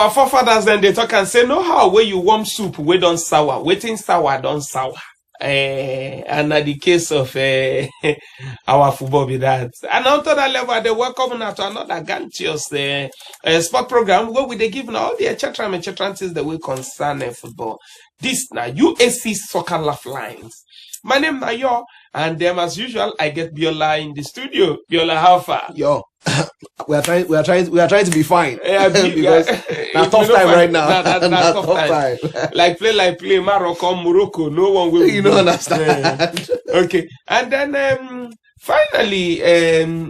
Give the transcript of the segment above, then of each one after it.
our forefathers then they talk and say, no how where you warm soup, we don't sour, waiting sour, don't sour. And at the case of our football be that. And on to that level, they welcome now to another gantious sport program where we they give now all the etc. things that will concern football. This now UAC Soccer Laugh Lines. My name is Yo, and them as usual, I get Biola in the studio. Biola, how far? Yo, we are trying to be fine. Yeah, because that's tough time right now. That's tough time. Like play Morocco. No one will. You don't understand. Okay, and then finally,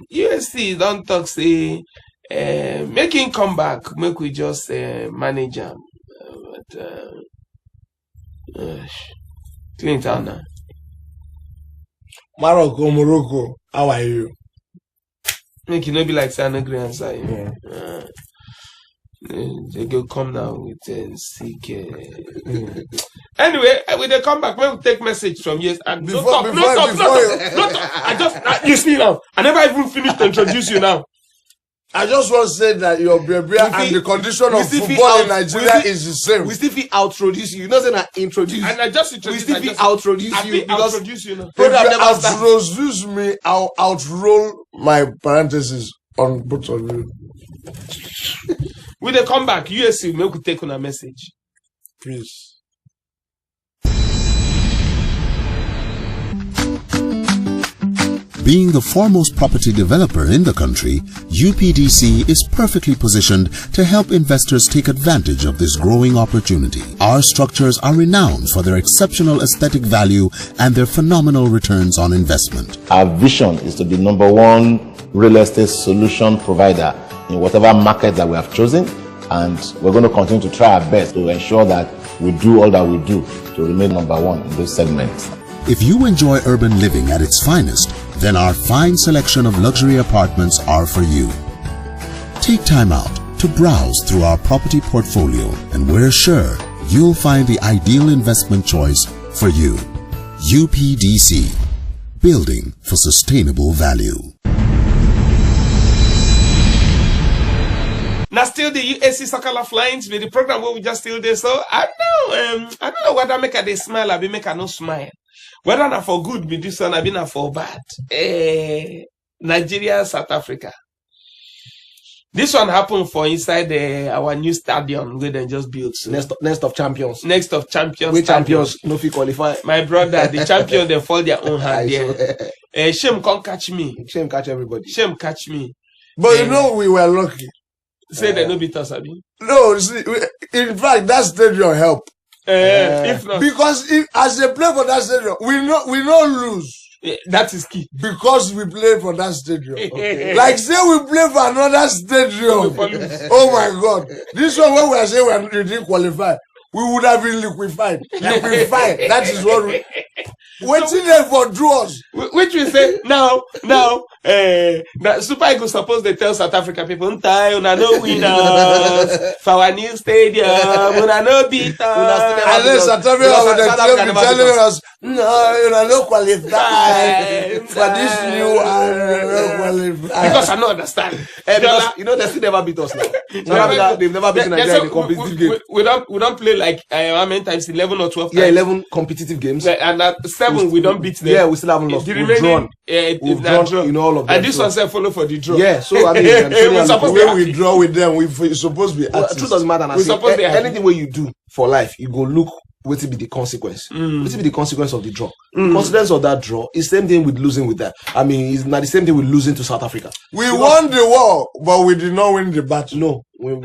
USC don't talk say making comeback. Make we just manage them. Klint Da Drunk. Morocco, how are you? Make it not be like Sana answer. Yeah. They go come now with sick. Anyway, when they come back, we'll take message from you. And before no talk. I just you see now. I never even finished to introduce you now. I just want to say that your baby and the condition of football in Nigeria is the same. We still feel outroduce you. You know, say I introduce. And I just introduce. We still feel outroduce you because outroduce you now. If you outroduce me, I'll outroll my parentheses on both of you. When they come back, USC make we take on a message. Please. Being the foremost property developer in the country, UPDC is perfectly positioned to help investors take advantage of this growing opportunity. Our structures are renowned for their exceptional aesthetic value and their phenomenal returns on investment. Our vision is to be #1 real estate solution provider in whatever market that we have chosen, and we're going to continue to try our best to ensure that we do all that we do to remain #1 in those segments. If you enjoy urban living at its finest, then our fine selection of luxury apartments are for you. Take time out to browse through our property portfolio, and we're sure you'll find the ideal investment choice for you. UPDC, building for sustainable value. Now still the UAC Soccer Laugh Lines with the program where we just still there. So I don't know whether make a smile or make a no smile. Whether not for good be this one, I be not for bad. Nigeria, South Africa. This one happened for inside our new stadium where they just built. So. next of champions. Next of champions. We champions no fit qualify. My brother, the champion they fall their own hand there. Shame can't catch me. Shame catch everybody. Shame catch me. But you know we were lucky. Say they no beat us, Abi. No, see, in fact, that stadium helped. If not, because as they play for that stadium, we don't lose. That is key. Because we play for that stadium. Okay. Like say we play for another stadium. Oh my God! This one when we are saying we didn't qualify, we would have been liquefied. That is what we. Waiting there for draws. Which we say now, Super Eagles supposed to tell South Africa people, una no winners for our new stadium, una no beaters. And then South Africa will be telling us, no, una no qualify for this new one. Because I don't understand. Because, you know, they still never beat us now. They've never beaten Nigeria in a competitive game. We don't play like how many times? 11 or 12 times? Yeah, 11 competitive games. And at 7 we don't beat them. Yeah, we still haven't lost. We've drawn. We've drawn in all of them. And this one said follow for the draw. Yeah, so I mean, when we draw with them, we're supposed to be. Well, truth doesn't matter. Anything where you do for life, you go look. What will be the consequence? What will be the consequence of the draw? The consequence of that draw is the same thing with losing with that. I mean, it's not the same thing with losing to South Africa. We won the war, but we did not win the battle. No, we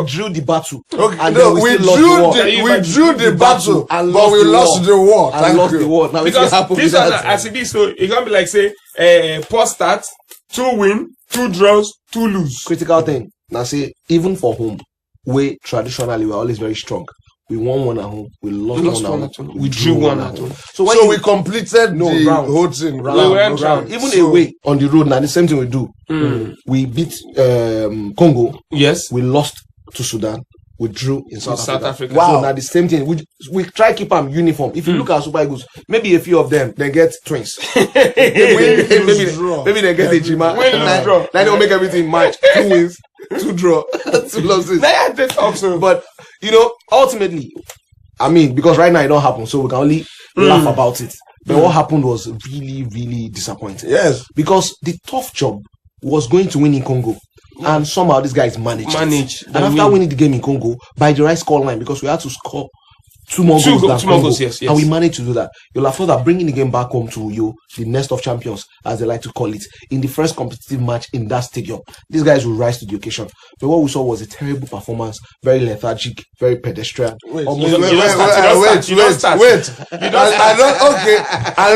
drew the battle. Okay, and no, we drew the battle, but we lost the war. And lost the war. Now because this one, as it is, so it can be like say, post start, 2 win, 2 draws, 2 lose. Critical thing. Now say, even for home, we traditionally were always very strong. We won 1 at home. We lost one at home. We drew 1 at home. So we completed the whole thing. Round. Even away on the road now, the same thing we do. We beat Congo. Yes. We lost to Sudan. We drew in South Africa. Wow. So now the same thing. We try keep them uniform. If you look at Super Eagles, maybe a few of them they get twins. maybe they get a Jima. Now they will make everything match. 2 wins. 2 draw, 2 losses. Also, But ultimately, I mean, because right now it don't happen, so we can only laugh about it. But what happened was really, really disappointing. Yes. Because the tough job was going to win in Congo. And somehow this guy is managed. And after winning the game in Congo, by the right score line, because we had to score 2 more goals, yes. And we managed to do that. You'll have thought that bringing the game back home to the nest of champions, as they like to call it, in the first competitive match in that stadium, these guys will rise to the occasion. But what we saw was a terrible performance, very lethargic, very pedestrian. Wait. I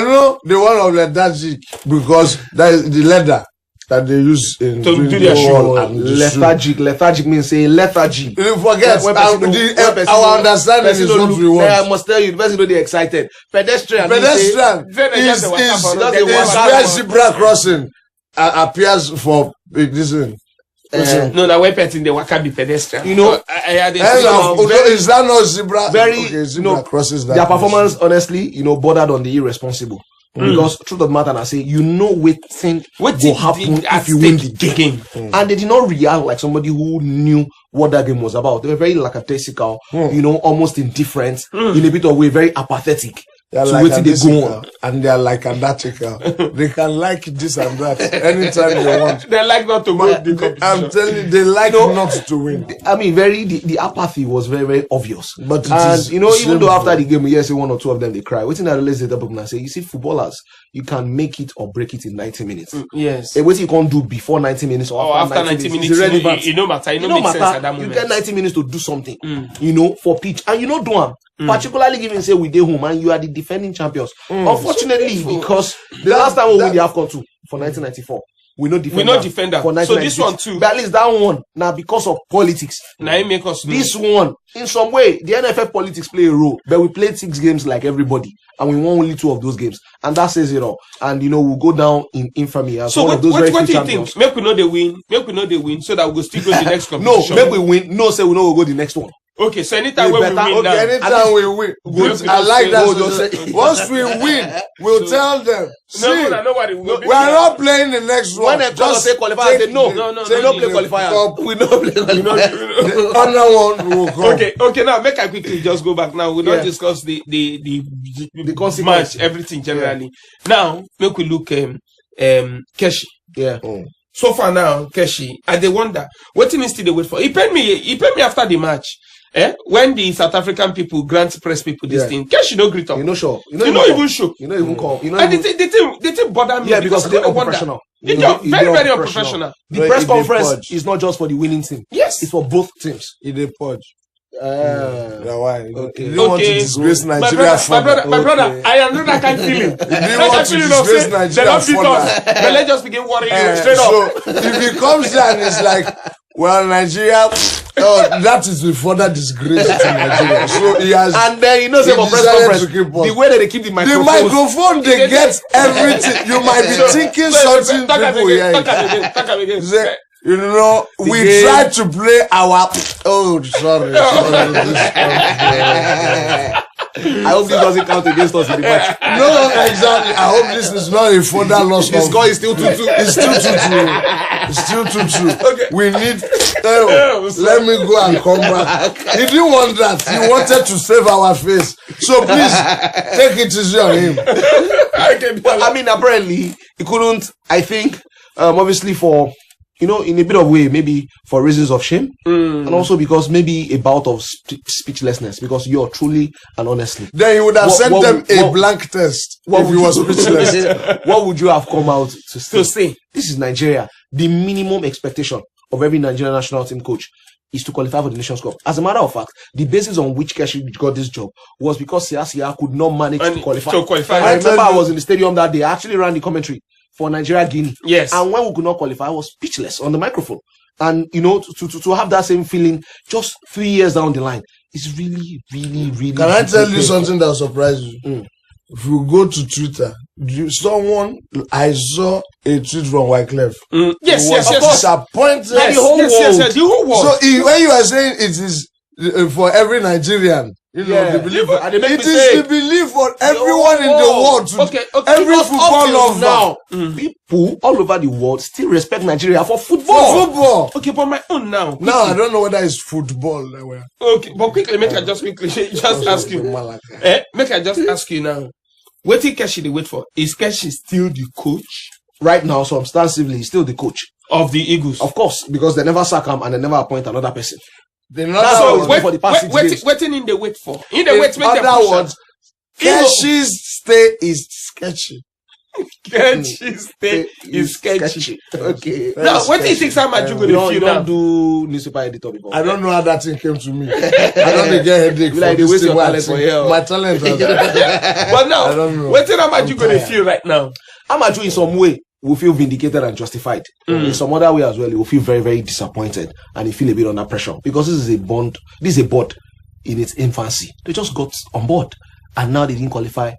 know the one of lethargic because that is the leather that they use in to do their show. Lethargic means a lethargy. You forget our understanding is what we want. I must tell you, the person know they're excited. Pedestrian is where zebra crossing appears for this thing. No, now we're petting the waka be pedestrian. Is that not zebra? Zebra crosses that. Their performance, honestly, bordered on the irresponsible. Because truth of the matter, I say, what will happen if you win the game. And they did not react like somebody who knew what that game was about. They were very lackadaisical, almost indifferent, in a bit of way, very apathetic. They are like they go on. And they are like Antarctica. They can like this and that anytime they want. They like not to win the competition. I'm telling you, they like not to win. I mean, the apathy was very, very obvious. But even though after the game, we hear say 1 or 2 of them they cry. Waiting at the last data book and say, you see, footballers, you can make it or break it in 90 minutes. Yes. What you can't do before 90 minutes or after 90 minutes, it no matter. It no make sense at that moment. You get 90 minutes to do something, for pitch, and you know do them. Particularly given say we dey home and you are the defending champions. Unfortunately, because the last time we win the AFCON for 1994, we no defender for 1996. So this one too. But at least that one now because of politics. Now it make us this one in some way the NFF politics play a role. But we played 6 games like everybody, and we won only 2 of those games, and that says it all. And we'll go down in infamy as one of those very few champions. Think? Make we know they win, so that we'll still go to the next competition. No, make we win. No, say we know we'll go the next one. Okay, so anytime we win anytime we win. I like that. Once we win, we'll tell them. See, we are not playing the next one. When they just say qualifier, say no. They don't play qualifier. We don't play qualifier. The other one will come. Okay. Now make I quickly just go back. Now we don't discuss the match, everything generally. Now make we look Keshi. Yeah. So far now, Keshi, and they wonder what thing is still they wait for. He paid me after the match. When the South African people grant press people this thing, Keshi no greet up. Even show. You know even show. You know even call. And they didn't bother me. Yeah, because they're unprofessional. Very, very unprofessional. The press conference is not just for the winning team. Yes. It's for both teams. It is purge. Why? Okay. You don't want to disgrace Nigeria. My brother, I am not that kind of feeling. You want to disgrace Nigeria. But let's just begin worrying straight up. So if he comes there and it's like, well, Nigeria, that is the further disgrace to Nigeria. So he has, and then say for press conference, the way that they keep the microphone, they get everything. You might be thinking something. People here. We tried to play our. Oh, sorry. I hope this doesn't count against us in the match. No, exactly. I hope this is not a further loss. The score is still 2-2. It's still 2-2. Okay. We need. Let me go and come back. He didn't want that. He wanted to save our face. So please take it easy on him. But, I mean, apparently he couldn't. I think, obviously for. In a bit of way, maybe for reasons of shame, and also because maybe a bout of speechlessness, because you're truly and honestly. Then he would have sent them a blank test if he was speechless. What would you have come out to say? This is Nigeria. The minimum expectation of every Nigerian national team coach is to qualify for the Nations Cup. As a matter of fact, the basis on which Keshi got this job was because Sia could not manage to qualify. I remember I was in the stadium that day. I actually ran the commentary for Nigeria Guinea. Yes. And when we could not qualify, I was speechless on the microphone. And to have that same feeling just 3 years down the line is really, really, really. Can I tell you something that will surprise you? If you go to Twitter, I saw a tweet from Wyclef. Yes. Disappointed. The whole world. So when you are saying it is for every Nigerian. You know, Yeah. the belief. And they make It is mistake. the belief for everyone in the world. Okay, Every Because football up till lover. now, people all over the world still respect Nigeria for For football. football. Okay, but my own now. Now I don't know whether it's football. Okay, but quickly, make I just ask you. Make I just ask you now. What think Keshi they wait for? Is Keshi still the coach Right now, substantively, he's still the coach. of the Eagles? Of course, because they never sack him and they never appoint another person. The That's other all one. wait for the past 6 days. Waiting in the wait for. In the wait, make them other push words, am. Keshi's stay is sketchy. Keshi's stay is sketchy. Okay. Now, what do you think Sam Maju You going to don't, feel you now? don't do newspaper editor before. I don't know how that thing came to me. I don't get headache You like for the this waste thing your where I talent for think here. my talent has But I now, don't know. what think Maju I'm going to tired. feel right now? Amaju in some way will feel vindicated and justified. In some other way as well, he will feel very, very disappointed and he feel a bit under pressure because this is a board in its infancy. They just got on board and now they didn't qualify,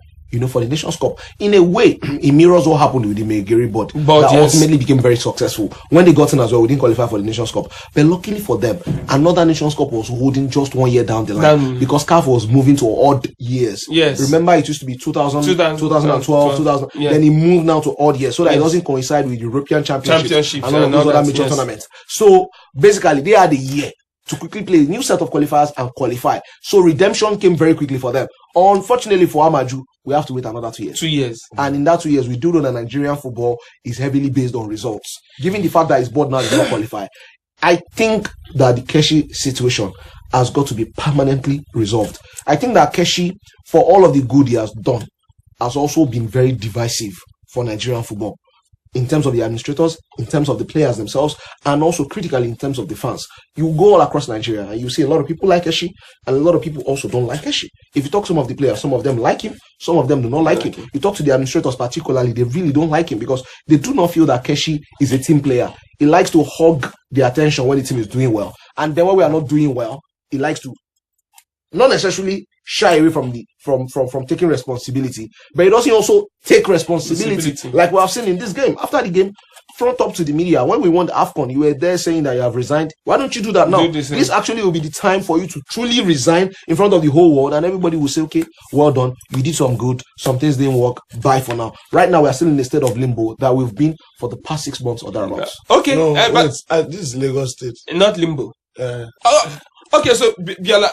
for the Nations Cup. In a way, it mirrors what happened with the Megiri board that yes. ultimately became very successful. When they got in as well, we didn't qualify for the Nations Cup. But luckily for them, another Nations Cup was holding just 1 year down the line because CAF was moving to odd years. Yes. Remember, it used to be 2012, 2000. Yeah. Then it moved now to odd years so that it doesn't coincide with European Championships and all of those other major tournaments. So basically, they had a year to quickly play a new set of qualifiers and qualify. So redemption came very quickly for them. Unfortunately for Amaju, we have to wait another 2 years. 2 years. And in that 2 years, we do know that Nigerian football is heavily based on results. Given the fact that his board now did not qualify, I think that the Keshi situation has got to be permanently resolved. I think that Keshi, for all of the good he has done, has also been very divisive for Nigerian football. In terms of the administrators, in terms of the players themselves, and also critically in terms of the fans. You go all across Nigeria and you see a lot of people like Keshi, and a lot of people also don't like Keshi. If you talk to some of the players, some of them like him, some of them do not like him. You talk to the administrators particularly, they really don't like him because they do not feel that Keshi is a team player. He likes to hog the attention when the team is doing well. And then when we are not doing well, he likes to not necessarily shy away from taking responsibility, but he doesn't also take responsibility. Like we have seen in this game. After the game, front up to the media, when we won the AFCON, you were there saying that you have resigned. Why don't you do that now? This actually will be the time for you to truly resign in front of the whole world, and everybody will say, okay, well done, you did some good, some things didn't work, bye for now. Right now we are still in a state of limbo that we've been for the past 6 months or thereabouts. Okay, No, but this is Lagos State. not limbo. Okay, so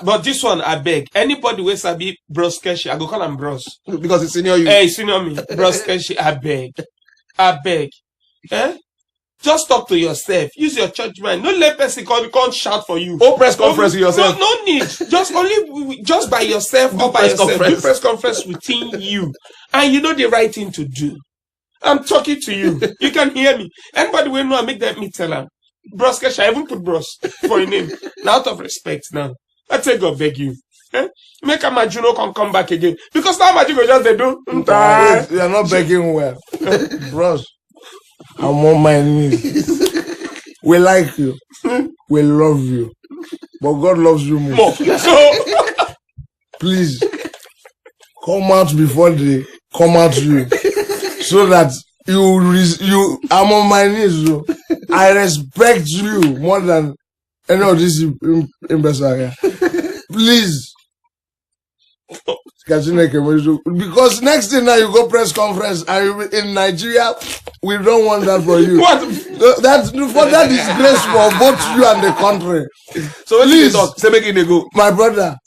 but this one I beg anybody who sabi Bros Keshi, I go call him Bros Because it's senior you. Hey, senior me, Bros Keshi, I beg. Just talk to yourself. Use your judgment. No let person come shout for you. Oh, press conference with yourself. No need. Just by yourself or by yourself. Do press conference within you, and you know the right thing to do. I'm talking to you. You can hear me. Anybody will know. I make that me tell him. Bros Keshi, I even put Bros for your name. Now, out of respect now. I tell God beg you. Make a Majuno come back again. Because now Majuno just they do. Wait, you are not begging well. Bros, I'm on my knees. We like you. We love you. But God loves you more. So, Please, come out before they come out you. So that you I'm on my knees. So I respect you more than any of this imbecile. Please. Because next thing now you go press conference and in Nigeria, we don't want that for you. what? That disgrace for both you and the country. So when Please. you talk, say make it go. My brother,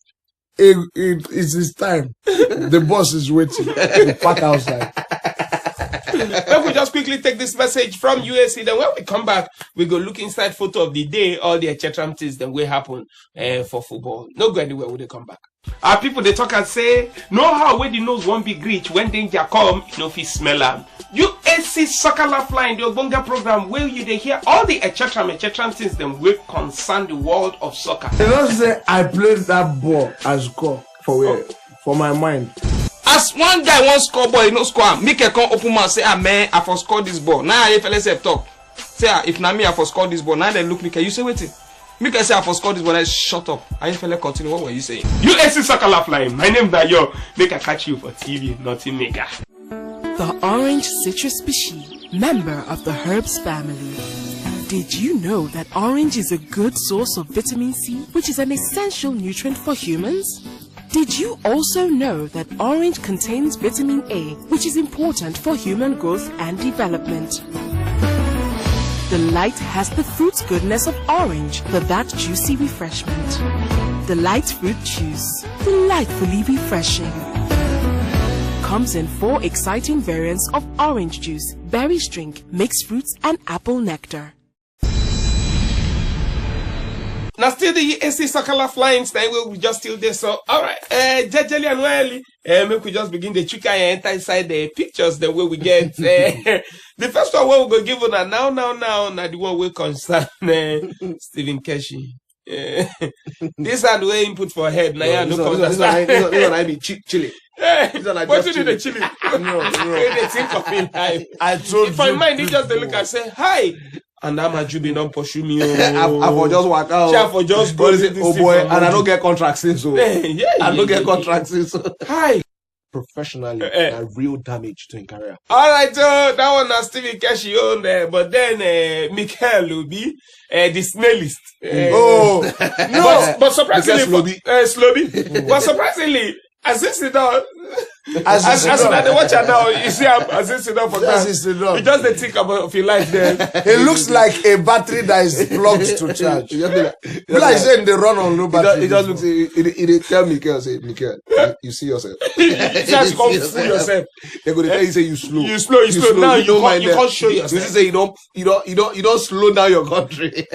it's his time. The boss is waiting. We park outside. Let me just quickly take this message from UAC. Then when we come back, we go look inside photo of the day, all the etc. things that will happen for football. No go anywhere when they come back. Our people they talk and say, know how when the nose won't be reach when danger come, you know if you smell them. UAC Soccer Laugh Lines, the Obonga program where you they hear all the etc. things that will concern the world of soccer. You know, say I played that ball as score for where? For my mind. As one guy wants score ball, he no score. Make a come open mouth say, ah man, I for score this ball. Now if let's talk. Say if na me I for score this ball. Now they look me. Can you say waiting? Me can say I for score this ball. I shut up. I fella continue. What were you saying? UAC Soccer Laugh Lines. My name is Dayo. Make I catch you for TV, nothing mega. The orange citrus species, member of the herbs family. Did you know that orange is a good source of vitamin C, which is an essential nutrient for humans? Did you also know that orange contains vitamin A, which is important for human growth and development? The light has the fruit's goodness of orange for that juicy refreshment. The light fruit juice, delightfully refreshing. Comes in 4 exciting variants of orange juice, berry drink, mixed fruits, and apple nectar. Now still the UAC Soccer Laugh Lines, now we just still there. So alright, Jejeli and Wiley, maybe we just begin the chika and enter inside the pictures the way we get. The first one we go give on now, the one we concern Stephen Keshi. This are the way input for head. Now this one I be chili. What do you need the chili? No. They think of me life. I told you. If I mind, they just they look and say hi. And I'm a jubi don't pursue me. I for just work out. I for just go. Oh boy, and I don't get contracts in so. I don't get contracts in so. Hi. Professionally, a real damage to his career. All right, that one is Stephen Keshi on there, but then Michael will be the smellist. But surprisingly, Slobby. But surprisingly, as this is down. As they watch it now, you see as this is down for that. You just they think about your life then. It looks like a battery that is plugged to charge. Like saying they run on low battery. It just looks. It tell Michael, say Michael, you see yourself. Just come fool yourself. They're going to tell you say you slow. You slow. Now you can't show yourself. You say you don't slow down your country.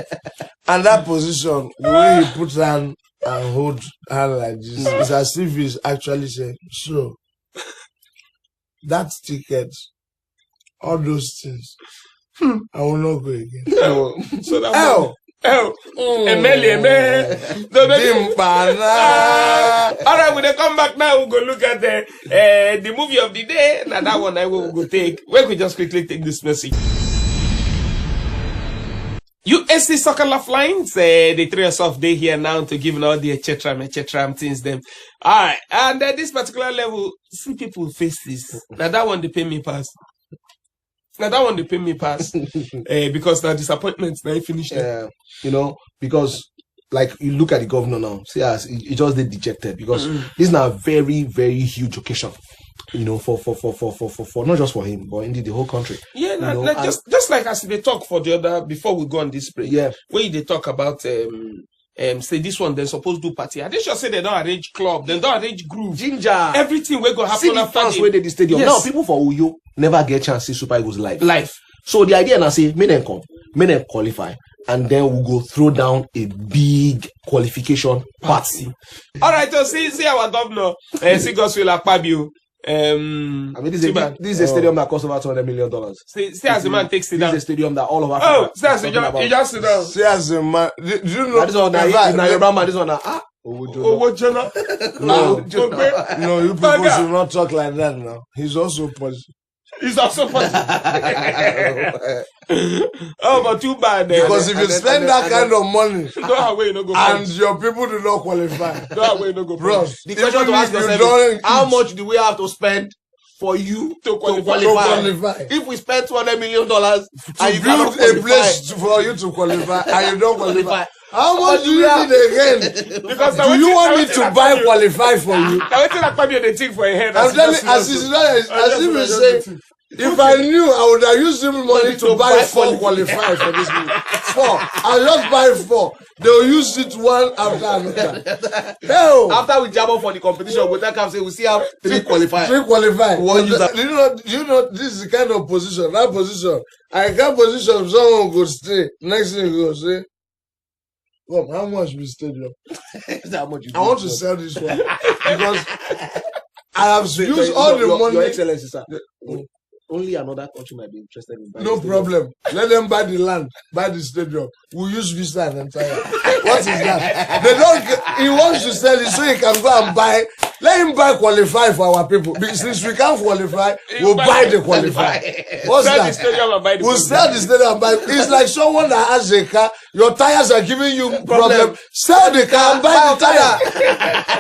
And that position, the way he puts hand and hold hand like this, it's as if he's actually saying, so that ticket, all those things, I will not go again. So that all right, when they come back now, we'll go look at the movie of the day. Now that one I will go take. We could just quickly take this message. UAC Soccer Laugh Lines, the 3 of day here now to give all the etc. things them. Alright, and this particular level, see people face this. Now that one they pay me pass. Because the disappointments now finished. Because like you look at the governor now, see as he just did dejected because this is now a very, very huge occasion. For not just for him, but indeed the whole country. Yeah, just like as they talk for the other before we go on this break. Yeah, where they talk about say this one they're supposed to do party. I didn't just say they don't arrange club, they don't arrange group, ginger, everything will go happen. See the fans where they the stadium. Yes. Now people for Uyo never get chance to see Super Eagles live. So the idea now say make them come, make them qualify. And then we'll go throw down a big qualification party. All right, so see our governor, see Godswill Akpabio. I mean, this is a stadium that costs over $200 million. See as the man takes it down. This is a stadium that all of Africa. See as you just sit down. See as the man. Do you know this one? Now your brother, this one. No, you people should not talk like that now. He's also positive. Oh, but too bad. Because if you spend that kind of money and your people do not qualify, bro, the question to ask yourself is, how much do we have to spend for you to qualify? If we spend $200 million to build a place for you to qualify and you don't qualify, how much do you need again? Because do you want me to buy qualify for you? I wait till I come here the thing for a head. I'm telling as if you say, if I knew, I would have used even money to buy 4 qualifiers for this movie. 4. I'll just buy 4. They'll use it one after another. No. After we jam up for the competition, we'll say we see how 3 qualify. 3 qualify. You know, this is the kind of position. That position. I can't position someone go stay. Next thing you go say, well, how much we stadium? How much I want to sell this one because I have used all the money. Your Excellency, sir. Only another country might be interested in buying. No problem. Let them buy the land, buy the stadium. We'll use visa and entire. What is that? They don't. He wants to sell it so he can go and buy. Let him buy qualify for our people. Because since we can't qualify, we'll buy the qualify. What's that? We'll sell the stadium and buy. It's like someone that has a car. Your tires are giving you problem. Sell the car and buy the tire.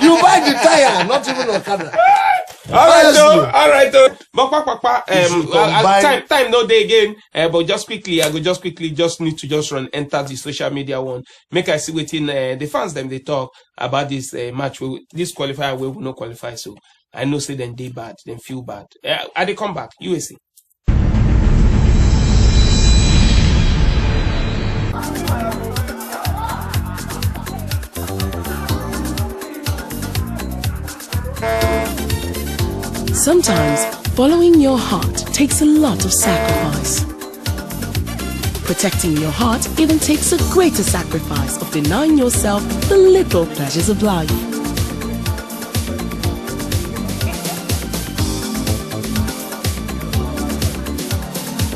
You buy the tire, not even a car. All right. Time no day again. But just quickly, I go just need to just enter the social media one. Make I see within the fans them they talk about this match. This qualifier we will not qualify. So I know say them they bad, them feel bad. I they come back. UAC. Sometimes following your heart takes a lot of sacrifice. Protecting your heart even takes a greater sacrifice of denying yourself the little pleasures of life.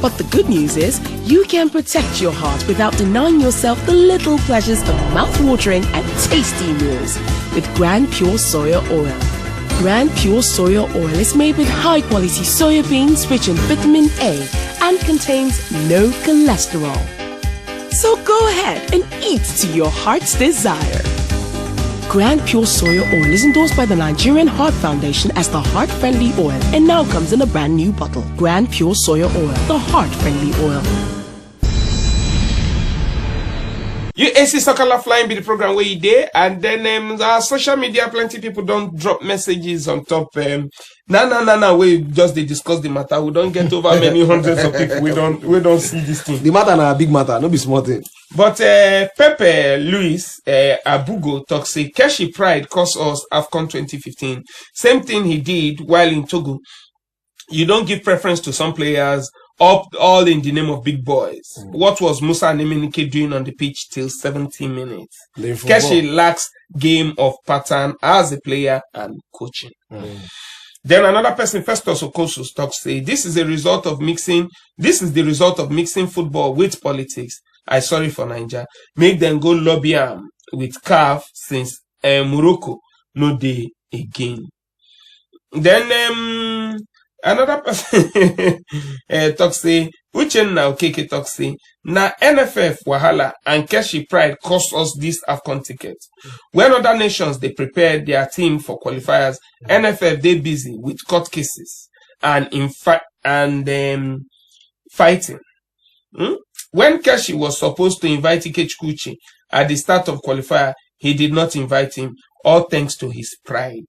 But the good news is, you can protect your heart without denying yourself the little pleasures of mouth-watering and tasty meals with Grand Pure Soya Oil. Grand Pure Soya Oil is made with high-quality soya beans rich in vitamin A and contains no cholesterol. So go ahead and eat to your heart's desire. Grand Pure Soya Oil is endorsed by the Nigerian Heart Foundation as the heart-friendly oil and now comes in a brand new bottle. Grand Pure Soya Oil, the heart-friendly oil. UAC Soccer Laugh Lines be the program where you there, and then our social media, plenty people don't drop messages on top. No, we just they discuss the matter. We don't get over many hundreds of people. We don't see this thing. The matter na a big matter, no be small thing. But Pepe Luis Abugo talks say Keshi pride cost us AFCON 2015. Same thing he did while in Togo. You don't give preference to some players. All in the name of big boys. What was Musa Nemenike doing on the pitch till 70 minutes? Keshi lacks game of pattern as a player and coaching. Then another person, Festus Okosu, talks say this is the result of mixing football with politics. I sorry for Nigeria. Make them go lobby with CAF since Morocco no day again. Then another person talks say, Uchenna Okeke talks say, na NFF Wahala and Keshi pride cost us this AFCON ticket. When other nations they prepared their team for qualifiers, NFF they busy with court cases and fighting. When Keshi was supposed to invite Ikechikuchi at the start of qualifier, he did not invite him, all thanks to his pride.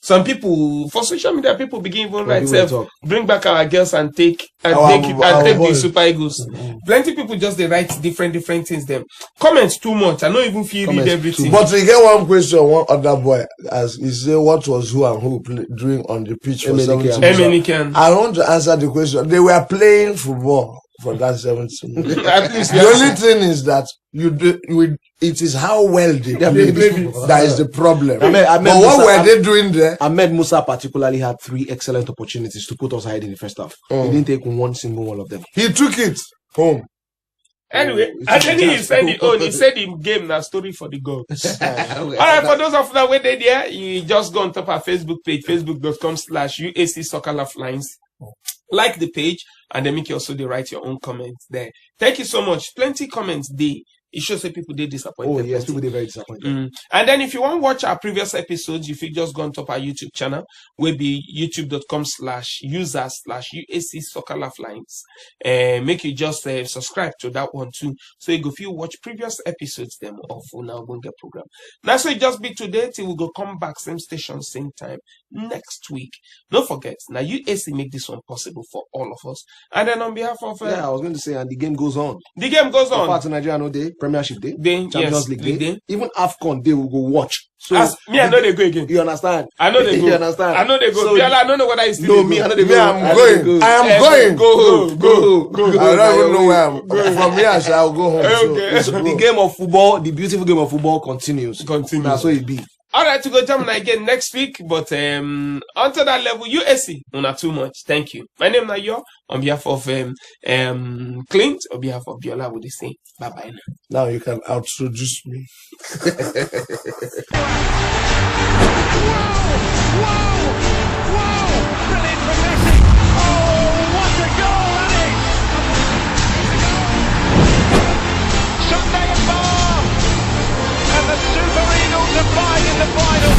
Some people, for social media, people begin even write, bring back our girls and take the Super Eagles. Plenty people just they write different things. Them comments too much. I don't even feel read everything. But we get one question. One other boy, as he say, what was who and who doing on the pitch for 70 minutes? I want to answer the question. They were playing football for that 70 minutes. At least the only thing is that it is how well they play. That is the problem. But what were they doing there? Ahmed Musa particularly had 3 excellent opportunities to put us ahead in the first half. He didn't take one single one of them. He took it home. Anyway, and then he said he said in game na story for the gods. Alright, for those of you who they there, you just go on top our Facebook page, facebook.com/UAC Soccer Laugh Lines. Like the page, and then make you also write your own comments there. Thank you so much. Plenty comments there. It shows that people did disappointed. Oh yes, people did very disappointed. And then if you want to watch our previous episodes, if you just go on top our YouTube channel, will be youtube.com/user/UAC Soccer Laugh Lines. Make you just subscribe to that one too. So if you watch previous episodes them of Una Bunga program. Now so it just be today till we go come back same station, same time next week. Don't forget, now UAC make this one possible for all of us. And then on behalf of I was going to say, and the game goes on. The game goes on. Part of Nigeria no day. Premiership Day, Champions League Day, even AFCON Day will go watch. So I know they go again. You understand? I know they go. You understand? I know they go. So, I don't know what I still. No, me, I know they go. I'm going. I am going. Go. I don't even know where I'm going. From here, I shall go home. Okay. So the game of football, the beautiful game of football continues. That's what it be. All right, to go jump again next week, but onto that level, UAC, not too much. Thank you. My name is Nayo. On behalf of Klint, on behalf of Biola, would say bye bye now. Now you can introduce me. Brilliant from Messi. Oh, what a goal, Annie! Sunday at Bar, and the Super Eagles are flying in the final.